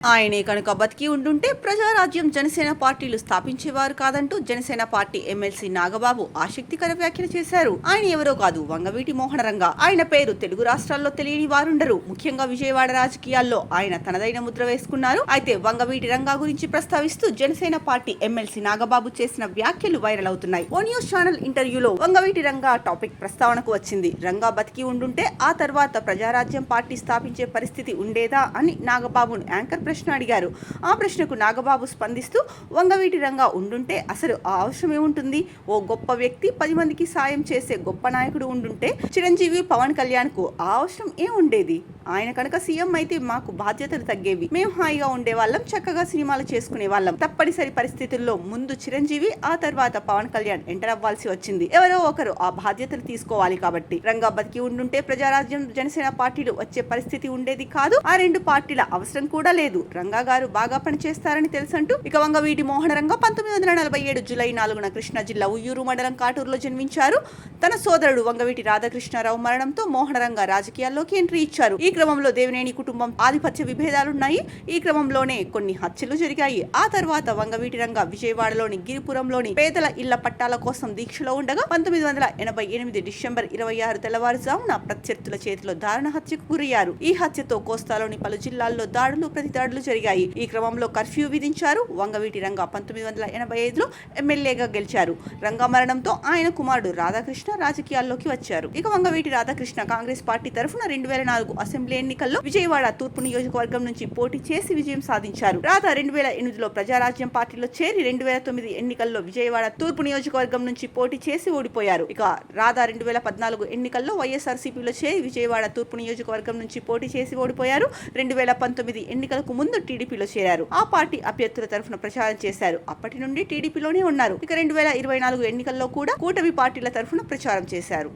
ఆయనే కనుక బతికి ఉండుంటే ప్రజారాజ్యం జనసేన పార్టీలు స్థాపించేవారు కాదంటూ జనసేన పార్టీ ఎమ్మెల్సీ నాగబాబు ఆసక్తికర వ్యాఖ్యలు చేశారు. ఆయన ఎవరో కాదు, వంగవీటి మోహనరంగ. ఆయన పేరు తెలుగు రాష్ట్రాల్లో తెలియని వారుండరు. ముఖ్యంగా విజయవాడ రాజకీయాల్లో ఆయన తనదైన ముద్ర వేసుకున్నారు. అయితే వంగవీటి రంగా గురించి ప్రస్తావిస్తూ జనసేన పార్టీ ఎమ్మెల్సీ నాగబాబు చేసిన వ్యాఖ్యలు వైరల్ అవుతున్నాయి. ఓ న్యూస్ ఛానల్ ఇంటర్వ్యూలో వంగవీటి రంగా టాపిక్ ప్రస్తావనకు వచ్చింది. రంగా బతికి ఉండుంటే ఆ తర్వాత ప్రజారాజ్యం పార్టీ స్థాపించే పరిస్థితి ఉండేదా అని నాగబాబును యాంకర్ ప్రశ్న అడిగారు. ఆ ప్రశ్నకు నాగబాబు స్పందిస్తూ, వంగవీటి రంగా ఉండుంటే అసలు ఆ అవసరం ఏముంటుంది? ఓ గొప్ప వ్యక్తి 10 మందికి సాయం చేసే గొప్ప నాయకుడు ఉండుంటే చిరంజీవి, పవన్ కళ్యాణ్ కు ఆ అవసరం ఏముండేది? ఆయన కనుక సీఎం అయితే మాకు బాధ్యతలు తగ్గేవి. మేము హాయిగా ఉండేవాళ్ళం, చక్కగా సినిమాలు చేసుకునే వాళ్ళం. తప్పనిసరి పరిస్థితుల్లో ముందు చిరంజీవి, ఆ తర్వాత పవన్ కళ్యాణ్ ఎంటర్ అవ్వాల్సి వచ్చింది. ఎవరో ఒకరు ఆ బాధ్యతలు తీసుకోవాలి. కాబట్టి రంగా బతికి ఉండుంటే ప్రజారాజ్యం జనసేన పార్టీలు వచ్చే పరిస్థితి ఉండేది కాదు. ఆ రెండు పార్టీల అవసరం కూడా లేదు. రంగా గారు బాగా పనిచేస్తారని తెలుసంటూ ఇక వంగవీటి మోహన రంగ 1947 జూలై 4న కృష్ణా జిల్లా ఉయ్యూరు మండలం కాటూరులో జన్మించారు. తన సోదరుడు వంగవీటి రాధాకృష్ణారావు మరణంతో మోహన రంగ రాజకీయాల్లోకి ఎంట్రీ ఇచ్చారు. ఈ క్రమంలో దేవినేని కుటుంబం ఆధిపత్య విభేదాలున్నాయి. ఈ క్రమంలోనే కొన్ని హత్యలు జరిగాయి. ఆ తర్వాత వంగవీటి రంగ విజయవాడలోని గిరిపురంలోని పేదల ఇళ్ల పట్టాల కోసం దీక్షలో ఉండగా 1988 డిసెంబర్ 26 తెల్లవారుజామున ప్రత్యర్థుల చేతిలో దారుణ హత్యకు గురయ్యారు. ఈ హత్యతో కోస్తాలోని పలు జిల్లాల్లో దాడులు ప్రతిదాడులు జరిగాయి. ఈ క్రమంలో కర్ఫ్యూ విధించారు. వంగవీటి రంగా 1985లో ఎమ్మెల్యేగా గెలిచారు. రంగా మరణంతో ఆయన కుమారుడు రాధాకృష్ణ రాజకీయాల్లోకి వచ్చారు. ఇక వంగవీటి రాధాకృష్ణ కాంగ్రెస్ పార్టీ తరఫున 2004 అసెంబ్లీ ఎన్నికల్లో విజయవాడ తూర్పు నియోజకవర్గం నుంచి పోటీ చేసి విజయం సాధించారు. రాధా 2008లో ప్రజారాజ్యం పార్టీలో చేరి 2009 ఎన్నికల్లో విజయవాడ తూర్పు నియోజకవర్గం నుంచి పోటీ చేసి ఓడిపోయారు. ఇక రాధా 2014 ఎన్నికల్లో వైఎస్ఆర్సీపీలో చేరి విజయవాడ తూర్పు నియోజకవర్గం నుంచి పోటీ చేసి ఓడిపోయారు. 2019 ఎన్నికలకు ముందు టీడీపీలో చేరారు. ఆ పార్టీ అభ్యర్థుల తరఫున ప్రచారం చేశారు. అప్పటి నుండి టీడీపీలోనే ఉన్నారు. ఇక 2024 ఎన్నికల్లో కూడా కూటమి పార్టీల తరఫున ప్రచారం చేశారు.